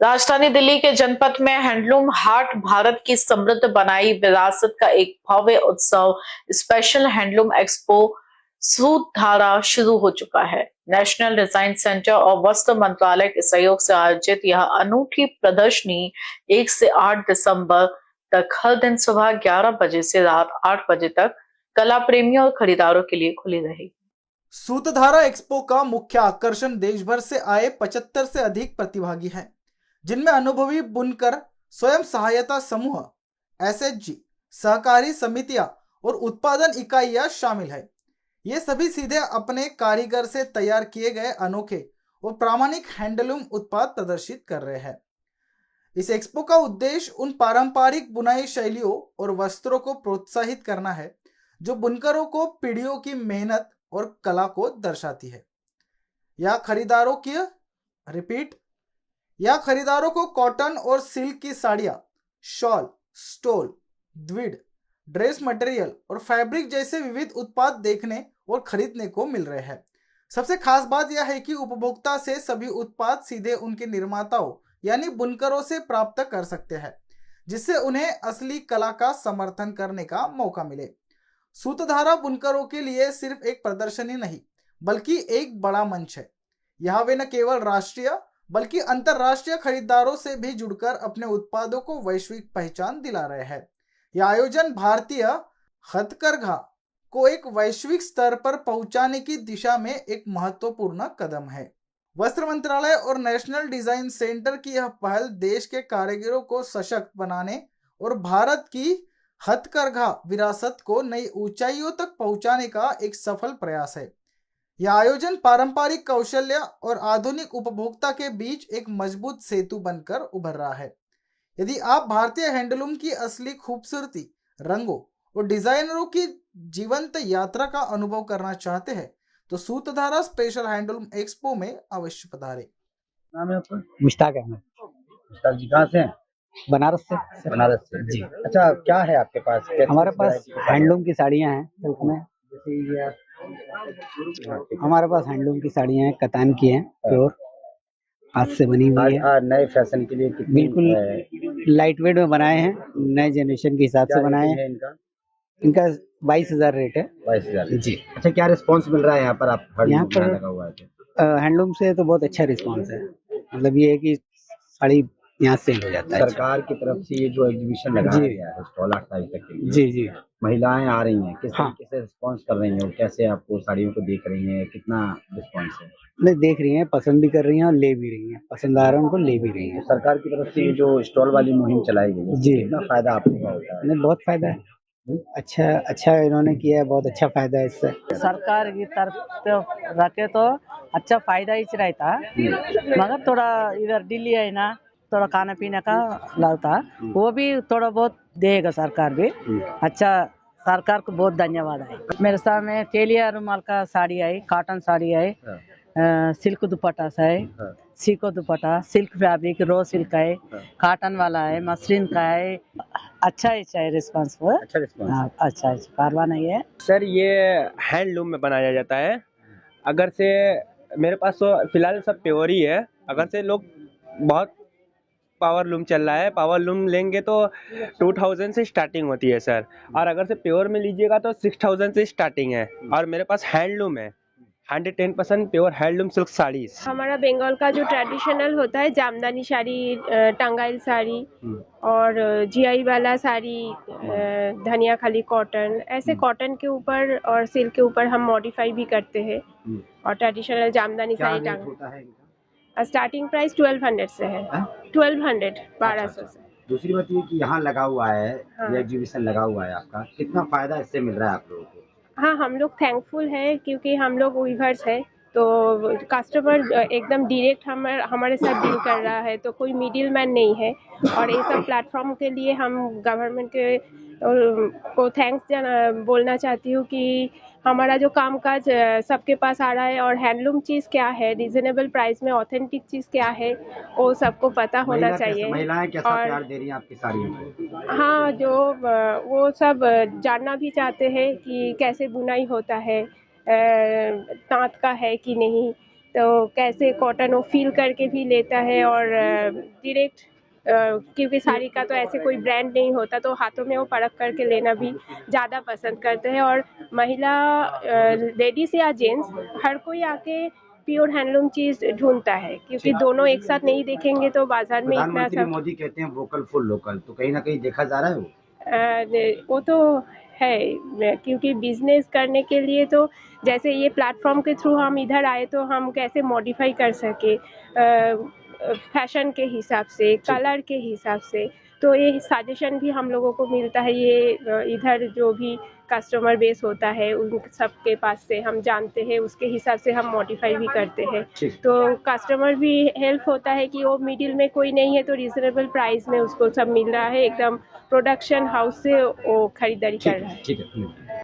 राजधानी दिल्ली के जनपथ में हैंडलूम हाट भारत की समृद्ध बनाई विरासत का एक भव्य उत्सव स्पेशल हैंडलूम एक्सपो सूतधारा शुरू हो चुका है। नेशनल डिजाइन सेंटर और वस्त्र मंत्रालय के सहयोग से आयोजित यह अनूठी प्रदर्शनी 1 से 8 दिसंबर तक हर दिन सुबह 11 बजे से रात 8 बजे तक कला प्रेमियों और खरीदारों के लिए खुली रहेगी। सूतधारा एक्सपो का मुख्य आकर्षण देश भर से आए 75 से अधिक प्रतिभागी हैं, जिनमें अनुभवी बुनकर, स्वयं सहायता समूह, एसएचजी, सहकारी समितियां और उत्पादन इकाइयां शामिल है। ये सभी सीधे अपने कारीगर से तैयार किए गए अनोखे और प्रामाणिक हैंडलूम उत्पाद प्रदर्शित कर रहे हैं। इस एक्सपो का उद्देश्य उन पारंपरिक बुनाई शैलियों और वस्त्रों को प्रोत्साहित करना है जो बुनकरों को पीढ़ियों की मेहनत और कला को दर्शाती है। या खरीदारों को कॉटन और सिल्क की साड़ियां, शॉल, स्टोल, द्विड, ड्रेस मटेरियल और फैब्रिक जैसे विविध उत्पाद देखने और खरीदने को मिल रहे हैं। सबसे खास बात यह है कि उपभोक्ता से सभी उत्पाद सीधे उनके निर्माताओं यानी बुनकरों से प्राप्त कर सकते हैं, जिससे उन्हें असली कला का समर्थन करने का मौका मिले। सूतधारा बुनकरों के लिए सिर्फ एक प्रदर्शनी नहीं, बल्कि एक बड़ा मंच है। यहाँ वे न केवल राष्ट्रीय बल्कि अंतर्राष्ट्रीय खरीदारों से भी जुड़कर अपने उत्पादों को वैश्विक पहचान दिला रहे हैं। यह आयोजन भारतीय हथकरघा को एक वैश्विक स्तर पर पहुंचाने की दिशा में एक महत्वपूर्ण कदम है। वस्त्र मंत्रालय और नेशनल डिजाइन सेंटर की यह पहल देश के कारीगरों को सशक्त बनाने और भारत की हथकरघा विरासत को नई ऊंचाइयों तक पहुंचाने का एक सफल प्रयास है। यह आयोजन पारंपरिक कौशल्य और आधुनिक उपभोक्ता के बीच एक मजबूत सेतु बनकर उभर रहा है। यदि आप भारतीय हैंडलूम की असली खूबसूरती, रंगों और डिजाइनरों की जीवंत यात्रा का अनुभव करना चाहते हैं तो सूतधारा स्पेशल हैंडलूम एक्सपो में अवश्य पधारें। नाम है आपका? मुश्ताक अहमद। मुश्ताक जी कहाँ से हैं? बनारस से। बनारस से जी। अच्छा, क्या है आपके पास? हमारे पास हैंडलूम की साड़ियाँ हैं सिल्क में। हमारे पास हैंडलूम की साड़ियाँ हैं, कतान की हैं, प्योर हाथ से बनी हुई है। नए फैशन के लिए बिल्कुल लाइट वेट में बनाए हैं, नए जनरेशन के हिसाब से बनाए हैं। इनका 22,000 रेट है। 22,000 जी। अच्छा, क्या रिस्पांस मिल रहा है यहाँ पर? आप यहाँ पर लगा हुआ है हैंडलूम से तो बहुत अच्छा रिस्पांस है। मतलब ये है कि साड़ी यहाँ सेल हो जाता है। सरकार की तरफ से ये जो एग्जीबिशन लगाया गया है स्टॉल 8 तारीख तक के लिए, जी जी, महिलाएं आ रही हैं, किस हाँ। तरीके से रिस्पांस कर रही हैं और कैसे आपको साड़ियों को देख रही हैं, कितना रिस्पांस है? नहीं, देख रही हैं, पसंद भी कर रही हैं और ले भी रही हैं। पसंद आ रहा है उनको, ले भी रही हैं। सरकार की तरफ से ये जो स्टॉल वाली मुहिम चलाई गई है, जी, कितना फायदा आपको होता है? नहीं, बहुत फायदा है। अच्छा इन्होंने किया है, बहुत अच्छा फायदा है इससे। सरकार की तरफ तो रखे तो अच्छा फायदा ही रहता, मगर थोड़ा इधर दिल्ली है ना, थोड़ा खाना पीने का लगता, वो भी थोड़ा बहुत देगा सरकार भी। अच्छा, सरकार को बहुत धन्यवाद है। मेरे सामने तेलिया रुमाल का साड़ी आई, कॉटन साड़ी आई, सिल्क दुपट्टा है, सीको दुपट्टा, सिल्क फैब्रिक, रो सिल्क है, कॉटन वाला है, मसलिन का है। अच्छा है रिस्पांस वो। अच्छा रिस्पांस। हाँ, अच्छा परवाह नहीं है। सर, ये हैंडलूम में बनाया जाता है। अगर से मेरे पास तो फिलहाल सब प्योर ही है। अगर से लोग बहुत पावर लूम चल रहा है, पावर लूम लेंगे तो 2000 से स्टार्टिंग होती है सर, और अगर से प्योर में लीजिएगा तो 6000 से स्टार्टिंग है। और मेरे पास हैंडलूम है, 110% प्योर हैंडलूम सिल्क साड़ी। हमारा बंगाल का जो ट्रेडिशनल होता है, जामदानी साड़ी, टांगाइल साड़ी और जीआई वाला साड़ी, धनिया खाली कॉटन, ऐसे कॉटन के ऊपर और सिल्क के ऊपर हम मॉडिफाई भी करते हैं। और ट्रेडिशनल जामदानी साड़ी टांग स्टार्टिंग प्राइस 1200 से है। 1200 से। दूसरी बात ये कि यहाँ लगा हुआ है, हाँ। ये एग्जीबिशन लगा हुआ है आपका, कितना फायदा इससे मिल रहा है आप लोगों को? हाँ, हम लोग थैंकफुल है क्योंकि हम लोग वीवर्स है, तो कस्टमर एकदम डायरेक्ट हमारे साथ डील कर रहा है, तो कोई मिडिल मैन नहीं है। और ये सब प्लेटफॉर्म के लिए हम गवर्नमेंट के को थैंक्स बोलना चाहती हूँ कि हमारा जो कामकाज सबके पास आ रहा है, और हैंडलूम चीज़ क्या है, रीजनेबल प्राइस में ऑथेंटिक चीज़ क्या है, वो सबको पता होना चाहिए। महिलाएं कैसा और प्यार दे रही हैं आपकी साड़ियों को? हाँ, जो वो सब जानना भी चाहते हैं कि कैसे बुनाई होता है, ताँत का है कि नहीं, तो कैसे कॉटन वो फील करके भी लेता है और डायरेक्ट क्योंकि साड़ी का तो ऐसे कोई ब्रांड नहीं होता तो हाथों में वो परख करके लेना भी ज़्यादा पसंद करते हैं। और महिला लेडीज़ या जेंट्स हर कोई आके प्योर हैंडलूम चीज़ ढूंढता है क्योंकि दोनों एक साथ नहीं देखेंगे तो बाजार में इतना प्रधानमंत्री सब मोदी कहते हैं वोकल फॉर लोकल, तो कहीं ना कहीं देखा जा रहा है वो। वो तो है क्योंकि बिजनेस करने के लिए तो जैसे ये प्लेटफॉर्म के थ्रू हम इधर आए तो हम कैसे मॉडिफाई कर सके फैशन के हिसाब से, कलर के हिसाब से। तो ये सजेशन भी हम लोगों को मिलता है, ये इधर जो भी कस्टमर बेस होता है उन सबके पास से हम जानते हैं, उसके हिसाब से हम मॉडिफाई भी करते हैं। ठीक। तो कस्टमर भी हेल्प होता है कि वो मिडिल में कोई नहीं है तो रिजनेबल प्राइस में उसको सब मिल रहा है, एकदम प्रोडक्शन हाउस से वो खरीदारी कर रहा है। ठीक है।